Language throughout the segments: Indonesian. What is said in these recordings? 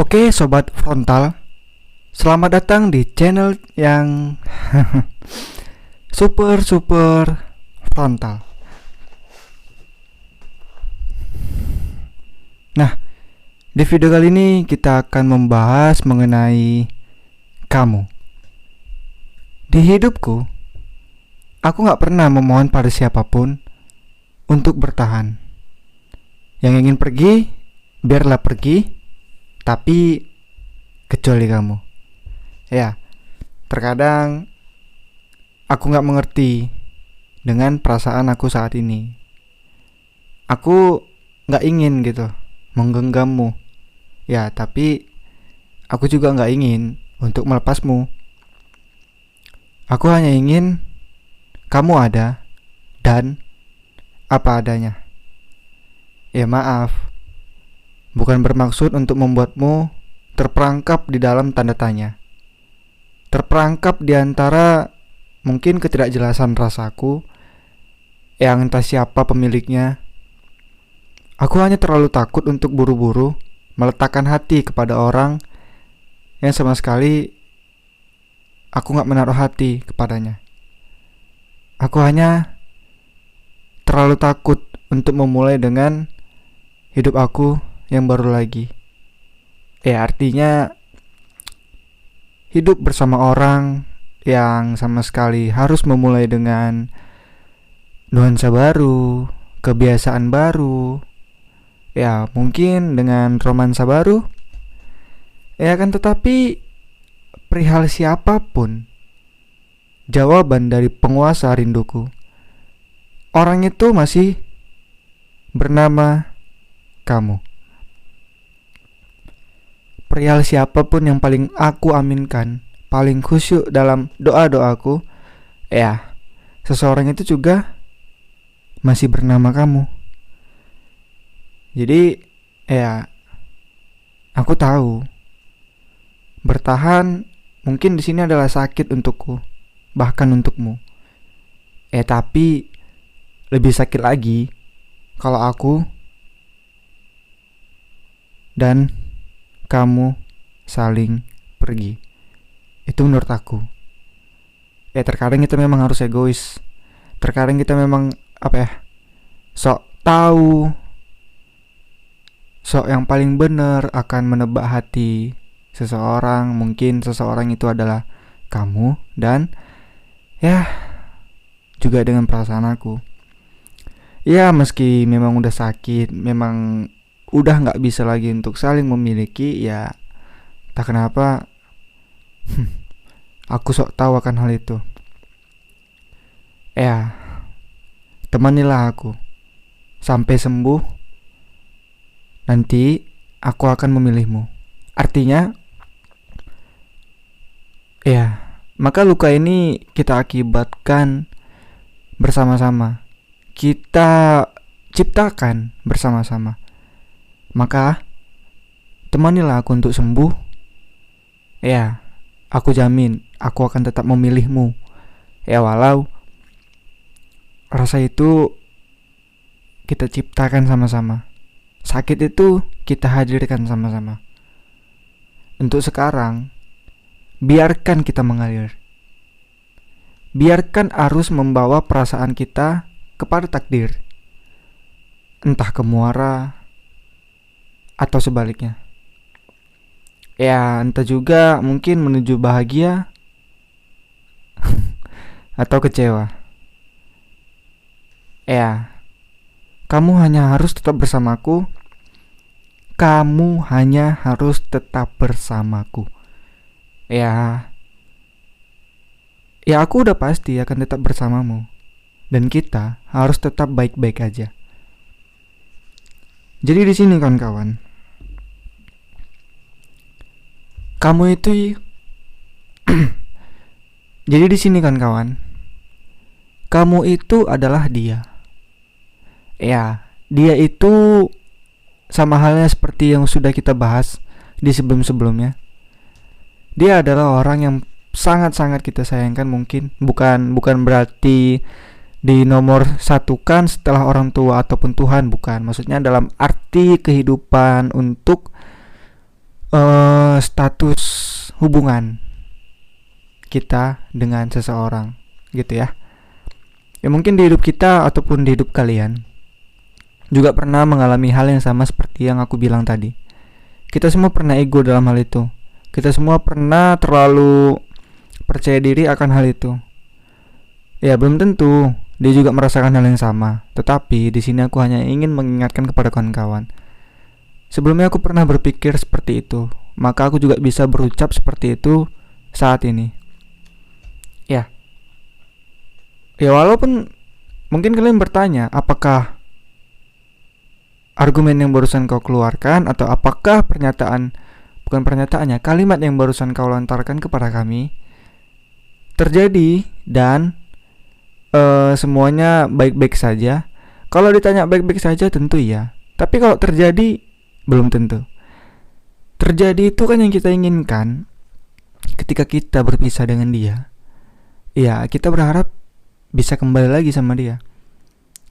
Oke sobat frontal, selamat datang di channel yang super frontal. Nah, di video kali ini kita akan membahas mengenai kamu. Di hidupku, aku gak pernah memohon pada siapapun untuk bertahan. Yang ingin pergi, biarlah pergi, tapi kecuali kamu. Ya, terkadang aku gak mengerti dengan perasaan aku saat ini. Aku gak ingin gitu menggenggammu. Ya, tapi aku juga gak ingin untuk melepasmu. Aku hanya ingin kamu ada dan apa adanya. Ya maaf, bukan bermaksud untuk membuatmu terperangkap di dalam tanda tanya. Terperangkap di antara mungkin ketidakjelasan rasaku yang entah siapa pemiliknya. Aku hanya terlalu takut untuk buru-buru meletakkan hati kepada orang yang sama sekali aku gak menaruh hati kepadanya. Aku hanya terlalu takut untuk memulai dengan hidup aku yang baru lagi. Ya artinya hidup bersama orang yang sama sekali harus memulai dengan nuansa baru, kebiasaan baru, ya mungkin dengan romansa baru. Ya kan, tetapi perihal siapapun, jawaban dari penguasa rinduku, orang itu masih bernama kamu. Perihal siapapun yang paling aku aminkan, paling khusyuk dalam doa-doaku, ya seseorang itu juga masih bernama kamu. Jadi ya aku tahu bertahan mungkin di sini adalah sakit untukku, bahkan untukmu. Tapi lebih sakit lagi kalau aku dan kamu saling pergi. Itu menurut aku. Terkadang kita memang harus egois. Terkadang kita memang sok tahu, sok yang paling benar akan menebak hati seseorang. Mungkin seseorang itu adalah kamu dan ya juga dengan perasaan aku. Ya meski memang udah sakit, memang udah gak bisa lagi untuk saling memiliki, ya tak kenapa aku sok tahu akan hal itu. Ya temanilah aku sampai sembuh. Nanti aku akan memilihmu. Artinya ya maka luka ini kita akibatkan bersama-sama, kita ciptakan bersama-sama. Maka temanilah aku untuk sembuh. Ya, aku jamin aku akan tetap memilihmu. Ya walau rasa itu kita ciptakan sama-sama, sakit itu kita hadirkan sama-sama. Untuk sekarang, biarkan kita mengalir. Biarkan arus membawa perasaan kita kepada takdir, entah ke muara atau sebaliknya. Ya entah juga mungkin menuju bahagia atau kecewa. Ya kamu hanya harus tetap bersamaku. Kamu hanya harus tetap bersamaku. Ya aku udah pasti akan tetap bersamamu. Dan kita harus tetap baik-baik aja. Jadi di sini kawan-kawan, kamu itu jadi di sini kawan-kawan, kamu itu adalah dia. Ya, dia itu sama halnya seperti yang sudah kita bahas di sebelum-sebelumnya. Dia adalah orang yang sangat-sangat kita sayangkan. Mungkin bukan berarti di nomor satukan setelah orang tua ataupun Tuhan, bukan. Maksudnya dalam arti kehidupan untuk status hubungan kita dengan seseorang gitu ya. Ya mungkin di hidup kita ataupun di hidup kalian juga pernah mengalami hal yang sama seperti yang aku bilang tadi. Kita semua pernah ego dalam hal itu. Kita semua pernah terlalu percaya diri akan hal itu. Ya belum tentu dia juga merasakan hal yang sama. Tetapi di sini aku hanya ingin mengingatkan kepada kawan-kawan. Sebelumnya aku pernah berpikir seperti itu, maka aku juga bisa berucap seperti itu saat ini. Ya. Ya walaupun mungkin kalian bertanya, apakah argumen yang barusan kau keluarkan atau apakah kalimat yang barusan kau lontarkan kepada kami terjadi dan semuanya baik-baik saja? Kalau ditanya baik-baik saja tentu iya. Tapi kalau terjadi belum tentu. Terjadi itu kan yang kita inginkan ketika kita berpisah dengan dia. Ya, kita berharap bisa kembali lagi sama dia.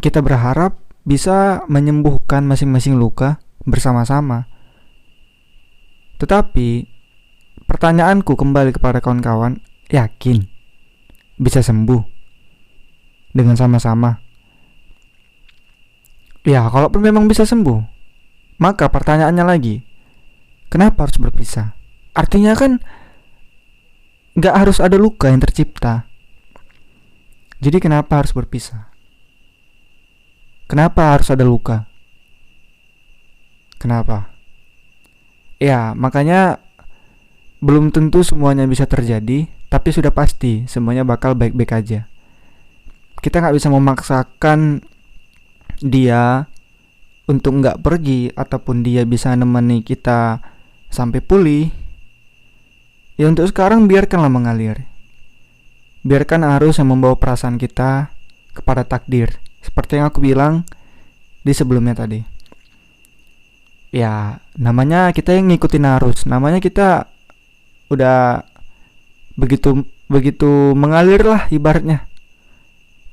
Kita berharap bisa menyembuhkan masing-masing luka bersama-sama. Tetapi pertanyaanku kembali kepada kawan-kawan, yakin bisa sembuh dengan sama-sama? Ya, kalaupun memang bisa sembuh, maka pertanyaannya lagi, kenapa harus berpisah? Artinya kan gak harus ada luka yang tercipta. Jadi kenapa harus berpisah? Kenapa harus ada luka? Kenapa? Ya, makanya belum tentu semuanya bisa terjadi, tapi sudah pasti semuanya bakal baik-baik aja. Kita gak bisa memaksakan dia untuk gak pergi, ataupun dia bisa nemani kita sampai pulih. Ya untuk sekarang biarkanlah mengalir. Biarkan arus yang membawa perasaan kita kepada takdir, seperti yang aku bilang di sebelumnya tadi. Ya, namanya kita yang ngikutin arus, namanya kita udah begitu mengalir lah ibaratnya.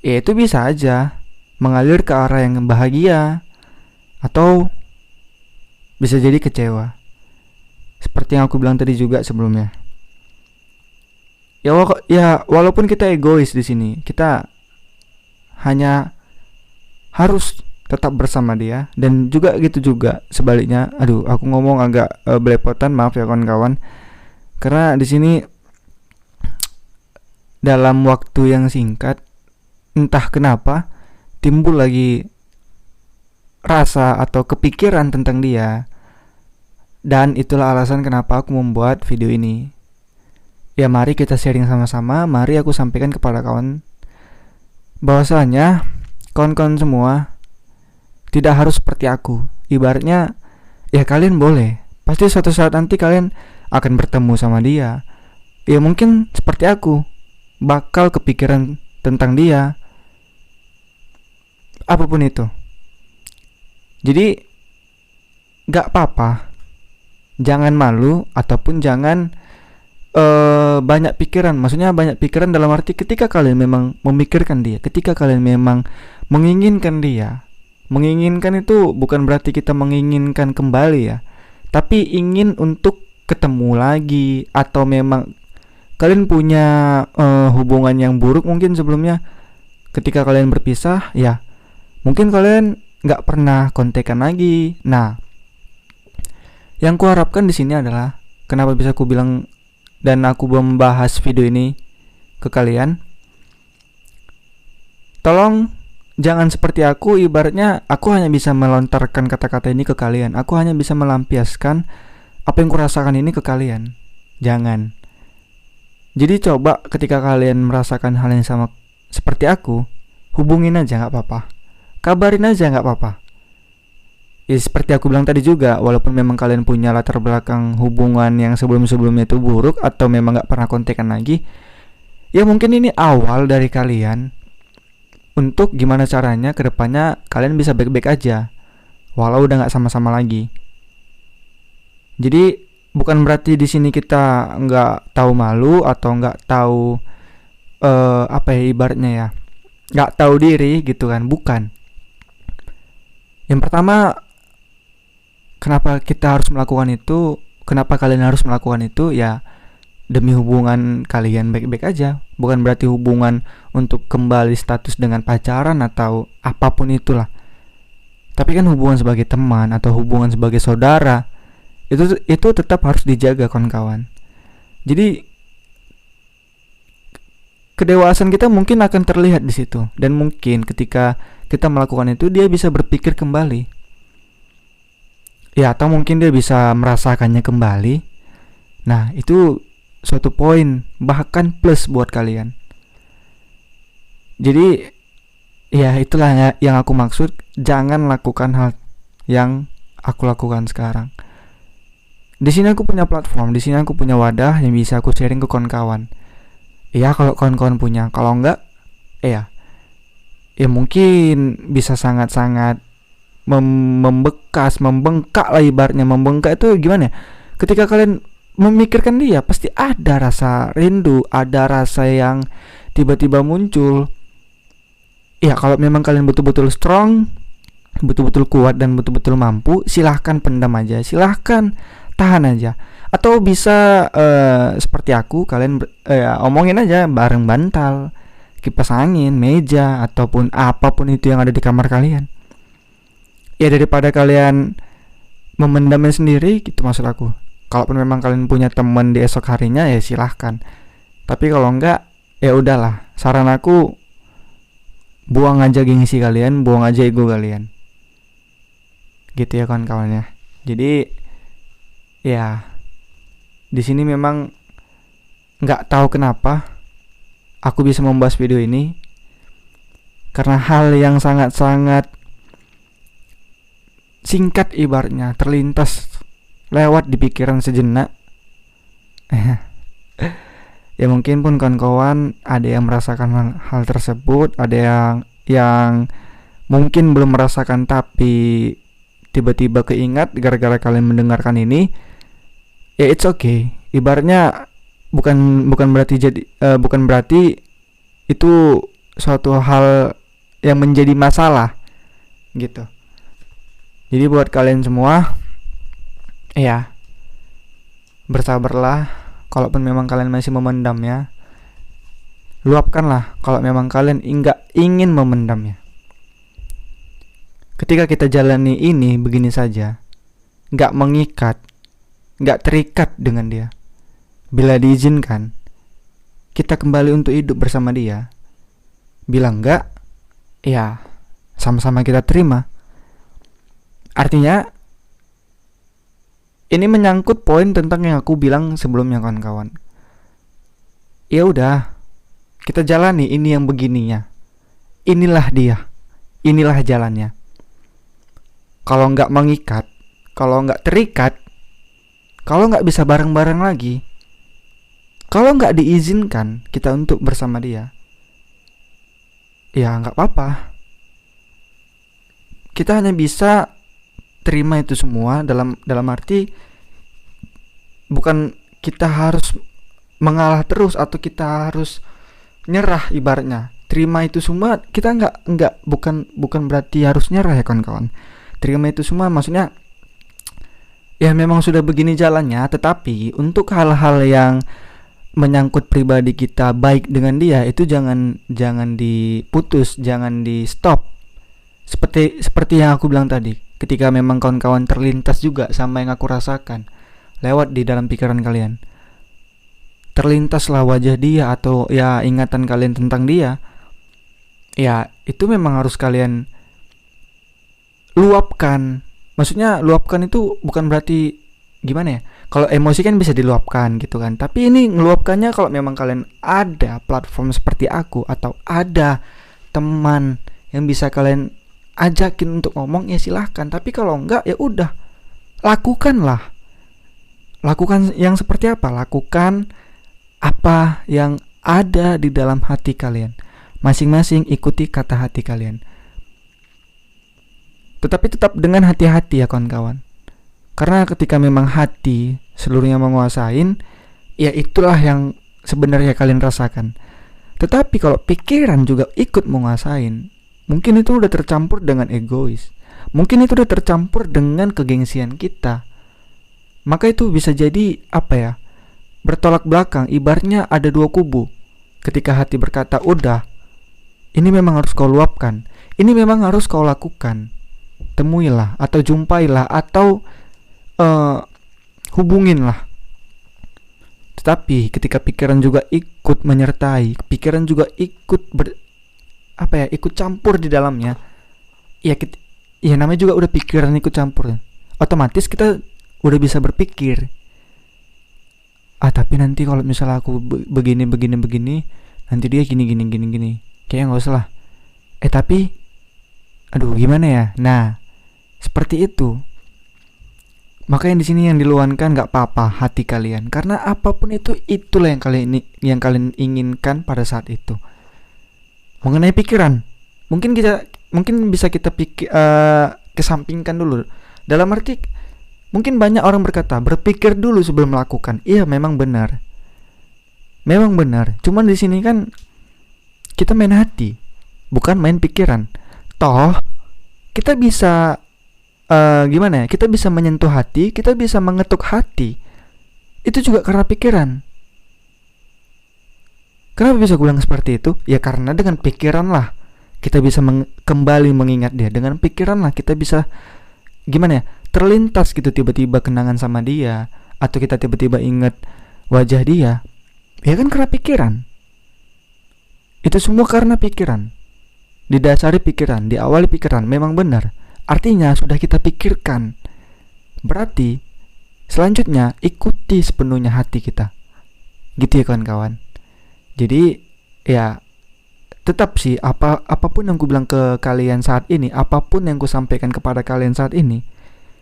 Ya itu bisa aja mengalir ke arah yang bahagia atau bisa jadi kecewa. Seperti yang aku bilang tadi juga sebelumnya. Ya walaupun kita egois di sini, kita hanya harus tetap bersama dia, dan juga gitu juga sebaliknya. Aduh, aku ngomong agak belepotan, maaf ya kawan-kawan. Karena di sini dalam waktu yang singkat, entah kenapa timbul lagi rasa atau kepikiran tentang dia. Dan itulah alasan kenapa aku membuat video ini. Ya mari kita sharing sama-sama, mari aku sampaikan kepada kawan bahwasanya kawan-kawan semua tidak harus seperti aku. Ibaratnya ya kalian boleh, pasti suatu saat nanti kalian akan bertemu sama dia. Ya mungkin seperti aku, bakal kepikiran tentang dia, apapun itu. Jadi gak apa-apa, jangan malu ataupun jangan banyak pikiran. Maksudnya banyak pikiran dalam arti ketika kalian memang memikirkan dia, ketika kalian memang menginginkan dia. Menginginkan itu bukan berarti kita menginginkan kembali ya, tapi ingin untuk ketemu lagi. Atau memang kalian punya hubungan yang buruk mungkin sebelumnya, ketika kalian berpisah ya mungkin kalian gak pernah kontekan lagi. Nah, yang kuharapkan di sini adalah, kenapa bisa aku bilang dan aku membahas video ini ke kalian, tolong jangan seperti aku. Ibaratnya aku hanya bisa melontarkan kata-kata ini ke kalian, aku hanya bisa melampiaskan apa yang kurasakan ini ke kalian. Jangan. Jadi coba ketika kalian merasakan hal yang sama seperti aku, hubungin aja gak apa-apa, kabarin aja gak apa-apa. Ya seperti aku bilang tadi juga, walaupun memang kalian punya latar belakang hubungan yang sebelum-sebelumnya itu buruk atau memang gak pernah kontekan lagi, ya mungkin ini awal dari kalian untuk gimana caranya kedepannya kalian bisa baik-baik aja walau udah gak sama-sama lagi. Jadi bukan berarti di sini kita nggak tahu malu atau nggak tahu apa ya ibaratnya ya, nggak tahu diri gitu kan, bukan. Yang pertama, kenapa kita harus melakukan itu? kenapa kalian harus melakukan itu? Ya demi hubungan kalian baik-baik aja. Bukan berarti hubungan untuk kembali status dengan pacaran atau apapun itulah. Tapi kan hubungan sebagai teman atau hubungan sebagai saudara itu tetap harus dijaga, kawan-kawan. Jadi kedewasaan kita mungkin akan terlihat di situ, dan mungkin ketika kita melakukan itu dia bisa berpikir kembali. Ya, atau mungkin dia bisa merasakannya kembali. Nah, itu suatu poin, bahkan plus buat kalian. Jadi ya itulah yang aku maksud. Jangan lakukan hal yang aku lakukan sekarang. Di sini aku punya platform, di sini aku punya wadah yang bisa aku sharing ke kawan-kawan. Ya kalau kawan-kawan punya, kalau enggak, ya mungkin bisa sangat-sangat membengkak lah ibaratnya. Membengkak itu gimana ya? Ketika kalian memikirkan dia, pasti ada rasa rindu, ada rasa yang tiba-tiba muncul. Ya kalau memang kalian betul-betul strong, betul-betul kuat dan betul-betul mampu, silahkan pendam aja, silahkan tahan aja. Atau bisa seperti aku, kalian omongin aja bareng bantal, kipas angin, meja, ataupun apapun itu yang ada di kamar kalian. Ya daripada kalian memendamnya sendiri, gitu maksud aku. Kalaupun memang kalian punya teman di esok harinya, ya silahkan. Tapi kalau enggak, ya udahlah. Saran aku, buang aja gengsi kalian, buang aja ego kalian. Gitu ya kawan-kawannya. Jadi ya di sini memang nggak tahu kenapa aku bisa membahas video ini, karena hal yang sangat-sangat singkat ibaratnya, terlintas lewat di pikiran sejenak. Ya mungkin pun kawan-kawan ada yang merasakan hal tersebut, ada yang mungkin belum merasakan tapi tiba-tiba keingat gara-gara kalian mendengarkan ini. Ya it's okay. Ibaratnya bukan berarti itu suatu hal yang menjadi masalah gitu. Jadi buat kalian semua, ya bersabarlah. Kalaupun memang kalian masih memendamnya, luapkanlah kalau memang kalian enggak ingin memendamnya. Ketika kita jalani ini begini saja, enggak mengikat, enggak terikat dengan dia, bila diizinkan, kita kembali untuk hidup bersama dia. Bila enggak, ya sama-sama kita terima. Artinya ini menyangkut poin tentang yang aku bilang sebelumnya kawan-kawan. Ya udah, kita jalani ini yang begininya. Inilah dia, inilah jalannya. Kalau nggak mengikat, kalau nggak terikat, kalau nggak bisa bareng-bareng lagi, kalau nggak diizinkan kita untuk bersama dia, ya nggak apa-apa. Kita hanya bisa terima itu semua dalam arti bukan kita harus mengalah terus atau kita harus nyerah ibaratnya. Terima itu semua, kita bukan berarti harus nyerah ya kawan-kawan. Terima itu semua maksudnya ya memang sudah begini jalannya, tetapi untuk hal-hal yang menyangkut pribadi kita baik dengan dia itu jangan diputus, jangan di stop. Seperti yang aku bilang tadi. Ketika memang kawan-kawan terlintas juga sama yang aku rasakan lewat di dalam pikiran kalian, terlintaslah wajah dia atau ya ingatan kalian tentang dia, ya itu memang harus kalian luapkan. Maksudnya luapkan itu bukan berarti gimana ya, kalau emosi kan bisa diluapkan gitu kan, tapi ini ngeluapkannya kalau memang kalian ada platform seperti aku atau ada teman yang bisa kalian ajakin untuk ngomong, ya silahkan. Tapi kalau enggak, ya udah, lakukanlah. Lakukan yang seperti apa? Lakukan apa yang ada di dalam hati kalian. Masing-masing ikuti kata hati kalian. Tetapi tetap dengan hati-hati ya kawan-kawan. Karena ketika memang hati seluruhnya menguasain, ya itulah yang sebenarnya kalian rasakan. Tetapi kalau pikiran juga ikut menguasain, mungkin itu udah tercampur dengan egois. Mungkin itu udah tercampur dengan kegengsian kita. maka itu bisa jadi apa ya, bertolak belakang. Ibaratnya ada dua kubu. Ketika hati berkata, udah, ini memang harus kau luapkan, ini memang harus kau lakukan, temuilah atau jumpailah atau hubunginlah. Tetapi ketika pikiran juga ikut menyertai, pikiran juga ikut ikut campur di dalamnya, ya namanya juga udah pikiran ikut campur, otomatis kita udah bisa berpikir, tapi nanti kalau misalnya aku begini, nanti dia gini, kayaknya nggak usah lah. Tapi aduh gimana ya. Nah, seperti itu. Makanya di sini yang diluankan nggak apa-apa hati kalian, karena apapun itu, itulah yang kalian inginkan pada saat itu. Mengenai pikiran, mungkin bisa kita kesampingkan dulu. Dalam arti, mungkin banyak orang berkata berpikir dulu sebelum melakukan. Iya, memang benar. Cuman di sini kan kita main hati, bukan main pikiran. Toh kita bisa kita bisa menyentuh hati, kita bisa mengetuk hati, itu juga karena pikiran. Kenapa bisa gue bilang seperti itu? Ya karena dengan pikiran lah kita bisa kembali mengingat dia. Dengan pikiran lah kita bisa terlintas gitu tiba-tiba kenangan sama dia, atau kita tiba-tiba ingat wajah dia. Ya kan karena pikiran. Itu semua karena pikiran, didasari pikiran, diawali pikiran. Memang benar. Artinya sudah kita pikirkan. Berarti selanjutnya ikuti sepenuhnya hati kita. Gitu ya kawan-kawan. Jadi ya tetap sih, apapun yang ku bilang ke kalian saat ini, apapun yang ku sampaikan kepada kalian saat ini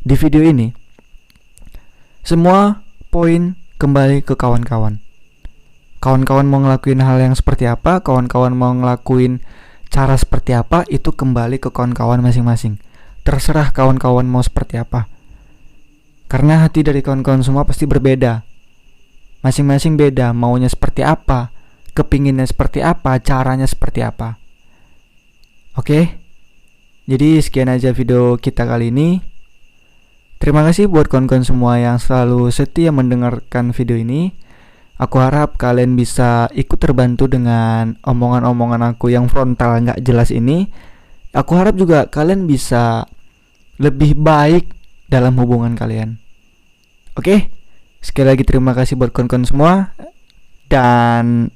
di video ini, semua poin kembali ke kawan-kawan. Kawan-kawan mau ngelakuin hal yang seperti apa, kawan-kawan mau ngelakuin cara seperti apa, itu kembali ke kawan-kawan masing-masing. Terserah kawan-kawan mau seperti apa. Karena hati dari kawan-kawan semua pasti berbeda. Masing-masing beda, maunya seperti apa, kepinginnya seperti apa, caranya seperti apa. Oke? Jadi sekian aja video kita kali ini. Terima kasih buat kawan-kawan semua yang selalu setia mendengarkan video ini. Aku harap kalian bisa ikut terbantu dengan omongan-omongan aku yang frontal gak jelas ini. Aku harap juga kalian bisa lebih baik dalam hubungan kalian. Oke? Sekali lagi terima kasih buat kawan-kawan semua. Dan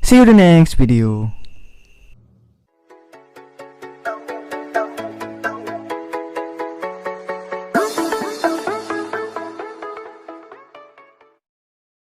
see you the next video.